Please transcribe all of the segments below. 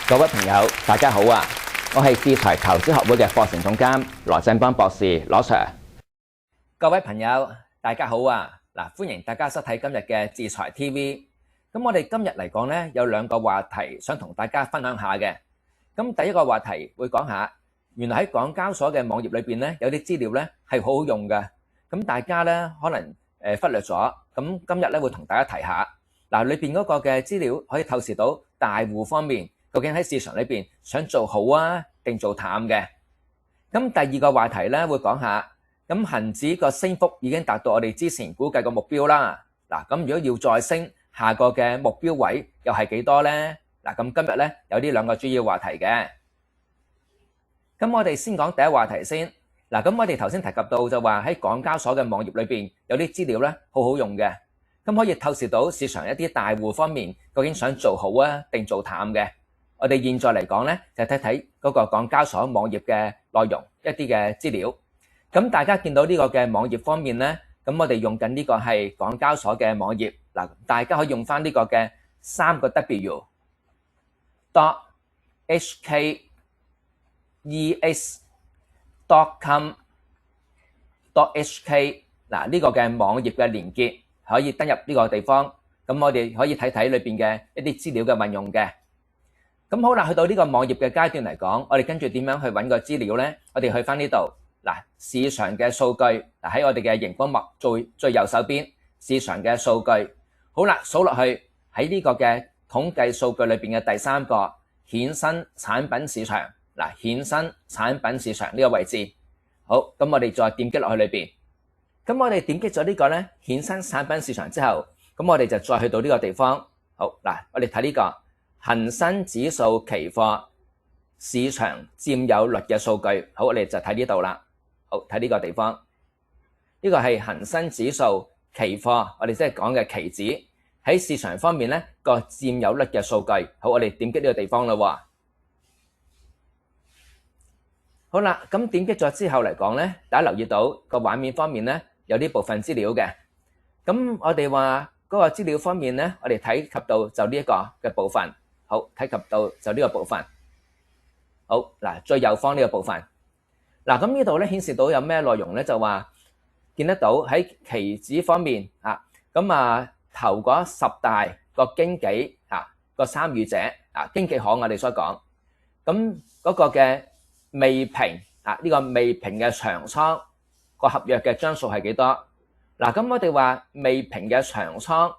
各位朋友，大家好啊！我係智財投資學會嘅課程總監羅振邦博士，羅 Sir。各位朋友，大家好啊！歡迎大家收睇今日嘅智財 TV。咁我哋今日嚟講呢，有兩個話題想同大家分享下嘅。咁第一個話題會講下，原來喺港交所嘅網頁裏邊呢，有啲資料呢係好好用嘅。咁大家呢可能忽略咗，咁今日呢會同大家提下。裏邊嗰個嘅資料可以透視到大戶方面究竟喺市場裏邊想做好啊定做淡嘅。咁第二個話題咧會講下，咁恒指個升幅已經達到我哋之前估計個目標啦。咁如果要再升，下個嘅目標位又係幾多呢？咁今日咧有呢兩個主要話題嘅。咁我哋先講第一話題先。咁我哋頭先提及到就話喺港交所嘅網頁裏邊有啲資料咧好好用嘅，咁可以透視到市場一啲大戶方面究竟想做好啊定做淡嘅。我哋現在嚟講咧，就睇睇嗰個港交所網頁嘅內容一啲嘅資料。咁大家見到呢個嘅網頁方面咧，咁我哋用緊呢個係港交所嘅網頁。大家可以用翻呢個嘅3個 w.hkes.com.hk 呢個嘅網頁嘅連結可以登入呢個地方。咁我哋可以睇睇裏邊嘅一啲資料嘅運用嘅。咁好啦，去到呢個網頁嘅階段嚟講，我哋跟住點樣去揾個資料呢？我哋去翻呢度市場嘅數據喺我哋嘅熒光幕最右手邊，市場嘅數據。好啦，數落去喺呢個嘅統計數據裏邊嘅第3個衍生產品市場。衍生產品市場呢個位置。好，咁我哋再點擊落去裏邊。咁我哋點擊咗呢個呢衍生產品市場之後，咁我哋就再去到呢個地方。好，我哋睇呢個恒生指數期貨市場佔有率嘅數據。好，我哋就睇呢度啦。好，睇呢個地方，呢個係恒生指數期貨，我哋即係講嘅期指喺市場方面呢個佔有率嘅數據。好，我哋點擊呢個地方啦。好啦，咁點擊咗之後嚟講呢，大家留意到個畫面方面呢有啲部分資料嘅。咁我哋話嗰個資料方面呢，我哋睇及到就呢一個嘅部分。好，睇及到就呢個部分。好，最右方呢個部分。咁呢度咧顯示到有咩內容咧？就話見得到喺期指方面頭嗰10大個經紀個參與者經紀行我哋所講，咁嗰個嘅未平呢個未平嘅長倉個合約嘅張數係幾多？咁我哋話未平嘅長倉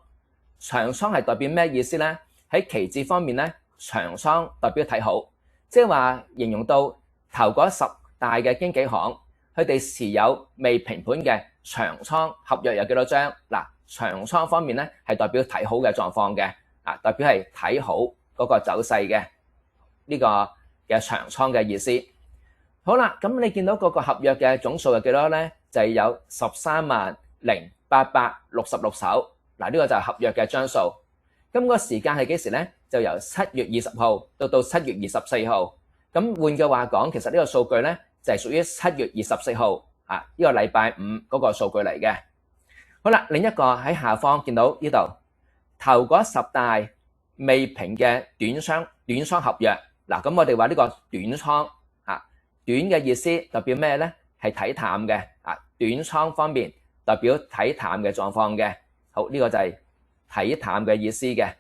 係代表咩意思咧？喺期指方面咧，長倉代表睇好，即係話形容到頭嗰10大嘅經紀行，佢哋持有未平盤嘅長倉合約有幾多張？長倉方面咧係代表睇好嘅狀況嘅，代表係睇好嗰個走勢嘅呢個嘅長倉嘅意思。好啦，咁你見到嗰個合約嘅總數係幾多咧？就係有130866手。呢個就係合約嘅張數。咁個時間係幾時咧？就由7月20號到7月24號。咁換句話講，其實呢個數據咧就係屬於7月24號呢個禮拜5嗰個數據嚟嘅。好啦，另一個喺下方見到呢度頭嗰10大未平嘅短倉合約。咁我哋話呢個短倉短嘅意思代表咩咧？係睇淡嘅短倉方面代表睇淡嘅狀況嘅。好，呢個就係睇淡嘅意思嘅。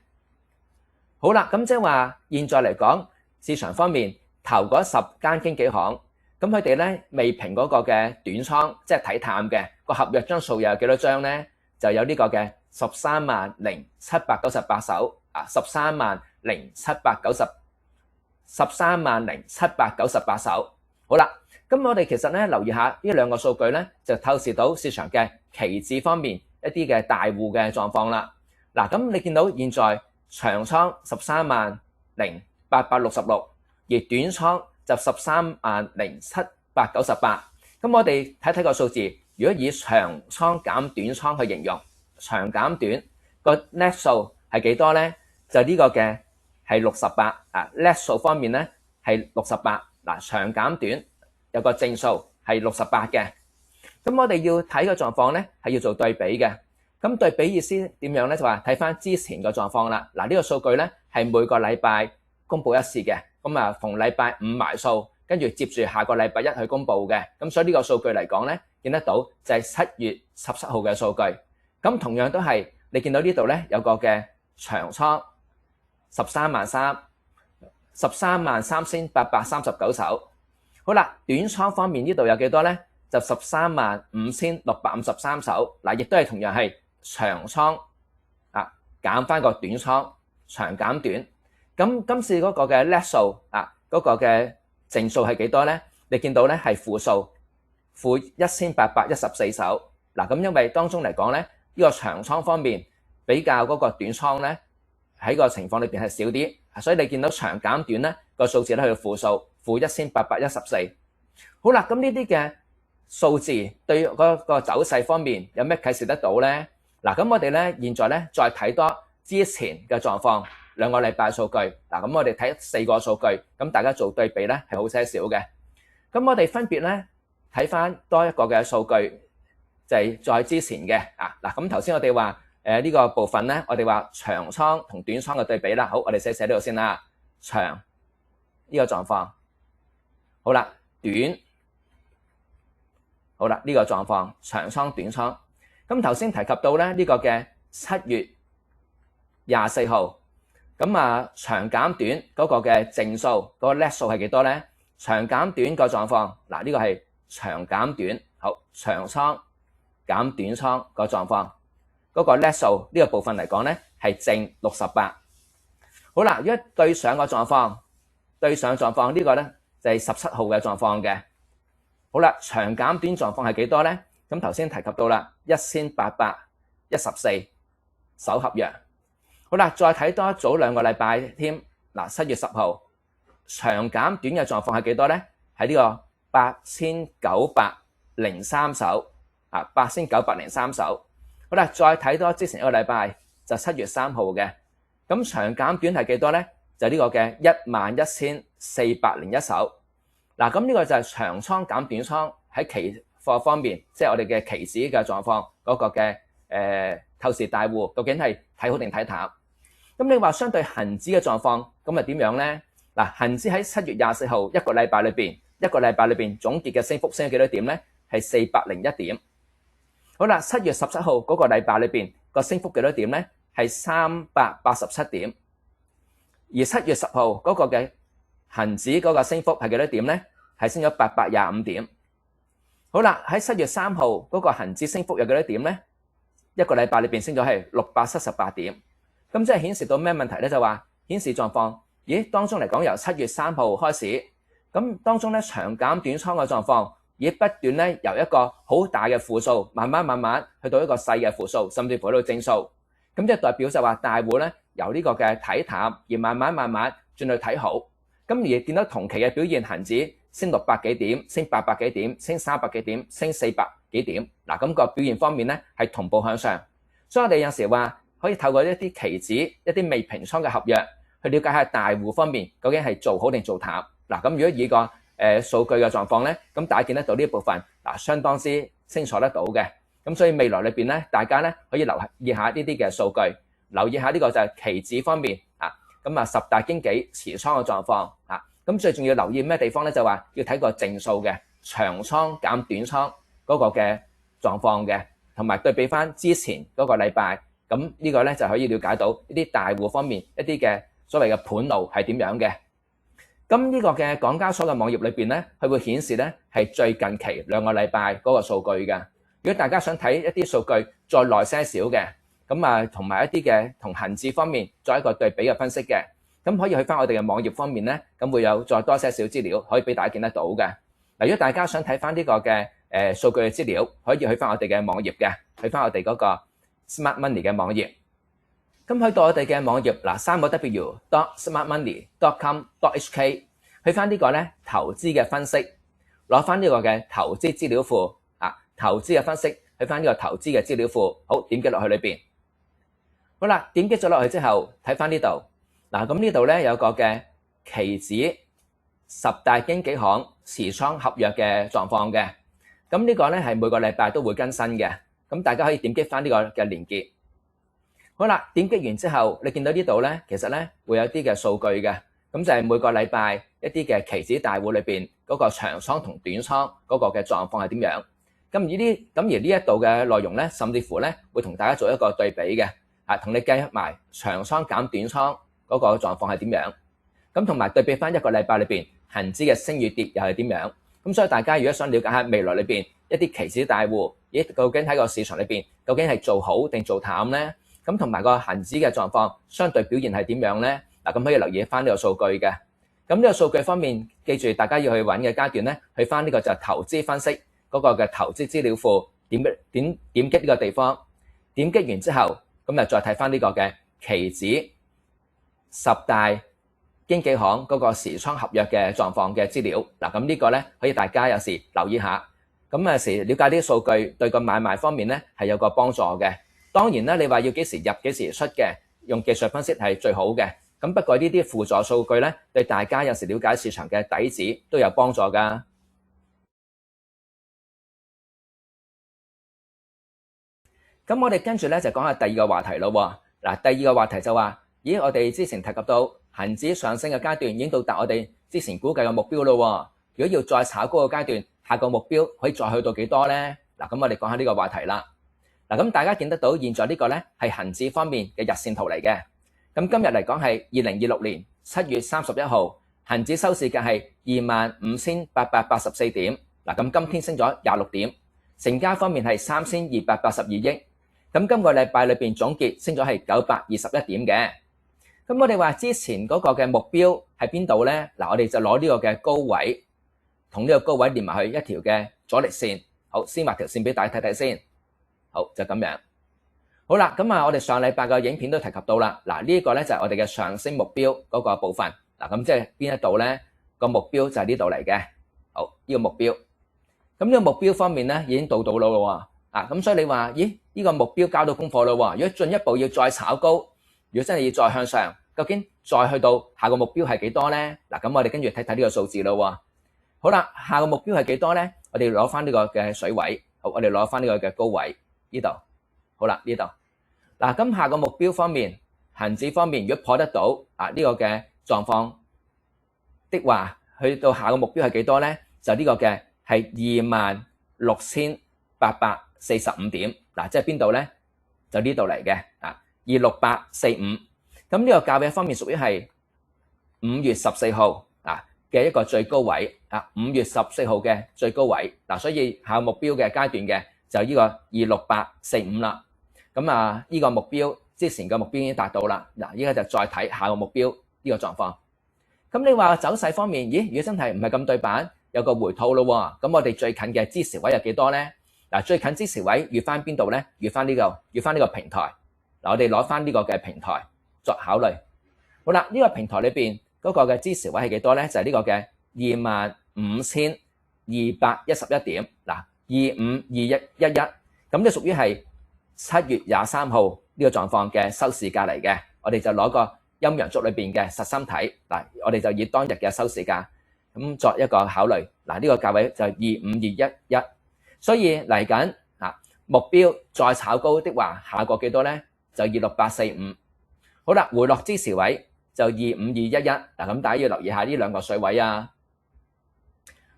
好啦，咁即係話現在嚟講，市場方面頭嗰10間經紀行，咁佢哋咧未平嗰個嘅短倉，即係睇淡嘅個合約張數又有幾多張咧？就有呢個嘅130798手130798手。好啦，咁我哋其實咧留意下呢兩個數據咧，就透視到市場嘅期指方面一啲嘅大戶嘅狀況啦。咁你見到現在長倉130866，而短倉就130798。咁我哋睇睇個數字，如果以長倉減短倉去形容，長減短個 net 數係幾多咧？就呢個嘅係68。net 數方面咧係68。長減短有個正數係68嘅。咁我哋要睇個狀況咧，係要做對比嘅。咁對比意思點樣咧？就話睇翻之前個狀況啦。呢個數據咧係每個禮拜公佈一次嘅，咁啊逢禮拜五埋數，跟住接住下個禮拜一去公佈嘅，咁所以呢個數據嚟講咧，見得到就係7月17號嘅數據。咁同樣都係你見到呢度咧有個嘅長倉133839手。好啦，短倉方面呢度有幾多咧？就135653手。嗱，亦都係同樣係長倉啊，減翻個短倉，長減短。咁今次嗰個嘅 net 數啊，嗰個嘅淨數係幾多咧？你見到咧係負數，負1814手。嗱，咁因為當中嚟講咧，呢個長倉方面比較嗰個短倉咧喺個情況裏邊係少啲，所以你見到長減短咧個數字咧去到負數，負1814。好啦，咁呢啲嘅數字對嗰個走勢方面有咩啟示得到咧？嗱，咁我哋咧現在咧再睇多之前嘅狀況，2個禮拜數據。嗱，咁我哋睇4個數據，咁大家做對比咧係好些少嘅。咁我哋分別咧睇翻多一個嘅數據，就係再之前嘅嗱。咁頭先我哋話呢個部分咧，我哋話長倉同短倉嘅對比啦。好，我哋寫呢度先啦。長呢個狀況，好啦，短，好啦，呢個狀況，長倉短倉。咁頭先提及到咧呢個嘅7月24號，咁啊長減短嗰個嘅淨數，嗰個 net 數係幾多咧？長減短個狀況，嗱，呢個係長減短，好，長倉減短倉個狀況，嗰個 net 數呢個部分嚟講咧係正68。好啦，如果對上個狀況，對上狀況呢個咧就係17號嘅狀況嘅。好啦，長減短狀況係幾多咧？咁頭先提及到啦，1814手合約。好啦，再睇多早2個禮拜添。嗱，7月10號長減短嘅狀況係幾多咧？係呢個8903手，8903手。好啦，再睇多之前一個禮拜就7月3號嘅。咁長減短係幾多咧？就呢個嘅11401手。嗱，咁呢個就係長倉減短倉喺期貨方面，即係我哋嘅期指嘅狀況嗰個嘅透視大戶究竟係睇好定睇淡？咁你話相對恒指嘅狀況咁係點樣咧？嗱，恒指喺7月24號一個禮拜裏邊總結嘅升幅升咗幾多點咧？係401點。好啦，7月17號嗰個禮拜裏邊個升幅幾多點咧？係387點。而7月10號嗰個嘅恒指嗰個升幅係幾多點咧？係升咗825點。好啦，喺7月3號嗰個恒指升幅有幾多點咧？一個禮拜裏邊升咗係678點。咁即係顯示到咩問題咧？就話顯示狀況，咦？當中嚟講由7月3號開始，咁當中咧長減短倉嘅狀況，不斷咧由一個好大嘅負數，慢慢去到一個細嘅負數，甚至乎去到正數。咁即係代表就話大戶咧由呢個嘅睇淡而慢慢轉去睇好。咁而見到同期嘅表現，恒指升600幾點，升800幾點，升300幾點，升400幾點。嗱，咁個表現方面咧係同步向上。所以我哋有時話可以透過一啲期指、一啲未平倉嘅合約去了解下大戶方面究竟係做好定做淡。嗱，咁如果以個數據嘅狀況咧，咁大家見得到呢一部分相當之清楚得到嘅。咁所以未來裏邊咧，大家咧可以留意下呢啲嘅數據，留意下呢個就係期指方面咁10大經紀持倉嘅狀況咁最重要留意咩地方咧？就話要睇個淨數嘅長倉減短倉嗰個嘅狀況嘅，同埋對比翻之前嗰個禮拜，咁呢個咧就可以了解到呢啲大戶方面一啲嘅所謂嘅盤路係點樣嘅。咁呢個嘅港交所嘅網頁裏邊咧，佢會顯示咧係最近期2個禮拜嗰個數據嘅。如果大家想睇一啲數據再耐些少嘅，咁同埋一啲嘅同恒指方面作一個對比嘅分析嘅，咁可以去翻我哋嘅網頁方面咧，咁會有再多些少資料可以俾大家見得到嘅。嗱，如果大家想睇翻呢個嘅數據嘅資料，可以去翻我哋嘅網頁嘅，去翻我哋嗰個 Smart Money 嘅網頁。咁去到我哋嘅網頁3w.smartmoney.com.hk， 去翻呢個咧投資嘅分析，攞翻呢個嘅投資資料庫投資嘅分析，去翻呢個投資嘅資料庫。好，點擊落去裏邊。好啦，點擊咗落去之後，睇翻呢度。嗱，咁呢度咧有個嘅期指10大經紀行持倉合約嘅狀況嘅。咁呢個咧係每個禮拜都會更新嘅。咁大家可以點擊翻呢個嘅連結。好啦，點擊完之後，你見到呢度咧，其實咧會有啲嘅數據嘅。咁就係每個禮拜一啲嘅期指大戶裏邊嗰個長倉同短倉嗰個嘅狀況係點樣。咁而呢一度嘅內容咧，甚至乎咧會同大家做一個對比嘅，同你計埋長倉減短倉嗰個狀況係點樣，咁同埋對比翻一個禮拜裏邊恆指嘅升與跌又係點樣。咁所以大家如果想了解下未來裏邊一啲期指大戶，究竟喺個市場裏邊究竟係做好定做淡咧？咁同埋個恆指嘅狀況相對表現係點樣咧？咁可以留意翻呢個數據嘅。咁呢個數據方面，記住大家要去揾嘅階段咧，去翻呢個就係投資分析嗰個嘅投資資料庫，點擊呢個地方，點擊完之後，咁就再睇翻呢個嘅期指10大經紀行嗰個時倉合約嘅狀況嘅資料。咁呢個咧可以大家有時留意下。咁有時了解啲數據對個買賣方面咧係有個幫助嘅。當然啦，你話要幾時入幾時出嘅，用技術分析係最好嘅。咁不過呢啲輔助數據咧，對大家有時了解市場嘅底子都有幫助㗎。咁我哋跟住咧就講下第二個話題咯。第二個話題就話，咦，我哋之前提及到恆指上升嘅階段已經到達我哋之前估計嘅目標咯。如果要再炒高嘅階段，下個目標可以再去到幾多咧？咁我哋講下呢個話題啦。咁大家見得到現在呢個咧係恆指方面嘅日線圖嚟嘅。咁今日嚟講係2026年7月31號，恆指收市價係25,884點。咁今天升咗26點，成交方面係3282億。咁今個禮拜裏邊總結升咗係921點嘅。咁我哋話之前嗰個嘅目標係邊度咧？我哋就攞呢個嘅高位同呢個高位連埋去一條嘅阻力線。好，先畫條線俾大家睇睇先。好，就咁樣。好啦，咁我哋上禮拜嘅影片都提及到啦。呢一個咧就係我哋嘅上升目標嗰個部分。咁即係邊一度咧？個目標就係呢度嚟嘅。好，呢個目標。咁呢個目標方面咧已經到啦喎。咁所以你話，咦？呢個目標交到功課啦喎。如果進一步要再炒高，如果真係要再向上，究竟再去到下個目標係幾多咧？咁我哋跟住睇睇呢個數字啦喎。好啦，下個目標係幾多咧？我哋攞翻呢個嘅水位。好，我哋攞翻呢個嘅高位呢度。好啦，呢度。咁下個目標方面，恆指方面，如果破得到呢個嘅狀況的話，去到下個目標係幾多咧？就呢個嘅係26,845點。即係邊度咧？就呢度嚟嘅26845。咁呢個價位方面屬於係5月14號嘅一個最高位5月14號嘅最高位。所以下個目標嘅階段嘅就呢個26845啦。咁呢個目標之前嘅目標已經達到啦。依家就再睇下個目標呢個狀況。咁你話走勢方面，咦？如果真係唔係咁對版，有個回吐咯喎。咁我哋最近嘅支持位有幾多咧？最近支持位預翻邊度咧？預翻呢個平台。我哋攞翻呢個嘅平台作考慮。好啦，呢個平台裏邊嗰個嘅支持位係幾多咧？就係呢個嘅25,211點。25211。咁呢屬於係7月23號呢個狀況嘅收市價嚟嘅。我哋就攞個陰陽燭裏邊嘅實心睇。我哋就以當日嘅收市價咁作一個考慮。呢個價位就係25211。所以嚟緊目標再炒高的話，下個幾多咧？就26845。好啦，回落支持位就25211。咁大家要留意下呢兩個水位啊。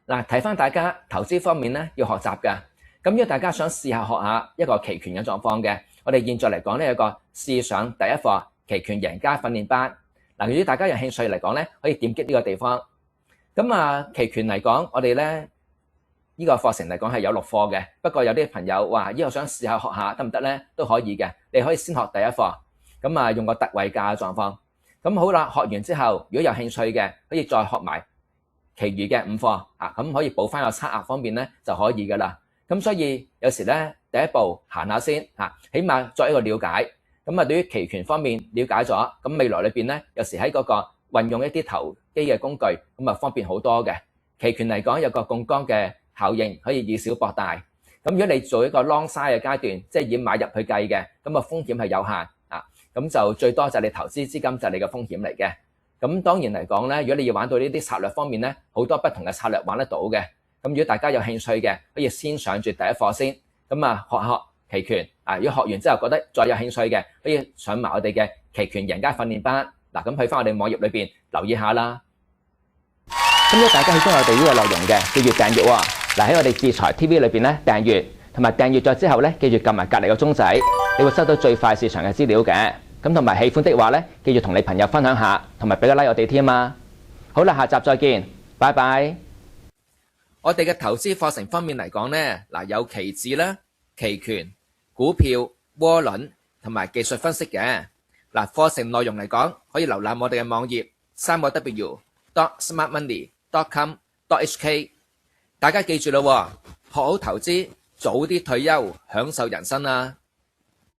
睇翻大家投資方面咧要學習㗎。咁如果大家想試下學下一個期權嘅狀況嘅，我哋現在嚟講咧有個試上第一課期權贏家訓練班。如果大家有興趣嚟講咧，可以點擊呢個地方。咁期權嚟講，我哋咧呢個課程嚟講係有6課嘅。不過有啲朋友話以後想試下學下得唔得咧，都可以嘅。你可以先學第一課，咁用個特惠價嘅狀況。咁好啦，學完之後如果有興趣嘅，可以再學埋其餘嘅5課咁可以補翻個差額方面咧就可以噶啦。咁所以有時咧第一步行下先起碼作一個了解。咁對於期權方面了解咗，咁未來裏邊咧有時喺嗰個運用一啲投機嘅工具，咁方便好多嘅。期權嚟講有個槓桿嘅效應，可以以小博大。咁如果你做一個 long side 嘅階段，即係以買入去計嘅，咁風險係有限咁就最多就係你投資資金就係你嘅風險嚟嘅。咁當然嚟講咧，如果你要玩到呢啲策略方面咧，好多不同嘅策略玩得到嘅。咁如果大家有興趣嘅，可以先上住第一課先，咁學期權如果學完之後覺得再有興趣嘅，可以上埋我哋嘅期權贏家訓練班。嗱，咁去翻我哋網頁裏邊留意下啦。咁如果大家喜歡我哋呢個內容嘅，記住訂閱喎。嗱，喺我哋智財 TV 裏邊咧訂閱，同埋訂閱咗之後咧，記住撳埋隔離個鐘仔，你會收到最快市場嘅資料嘅。咁同埋喜歡的話咧，記住同你朋友分享下，同埋俾個 like 我哋添啊！好啦，下集再見，拜拜。我哋嘅投資課程方面嚟講呢，嗱，有期指啦、期權、股票、窩輪同埋技術分析嘅。嗱，課程內容嚟講，可以瀏覽我哋嘅網頁3w.smartmoney.com.hk。大家記住咯，學好投資，早啲退休，享受人生啊！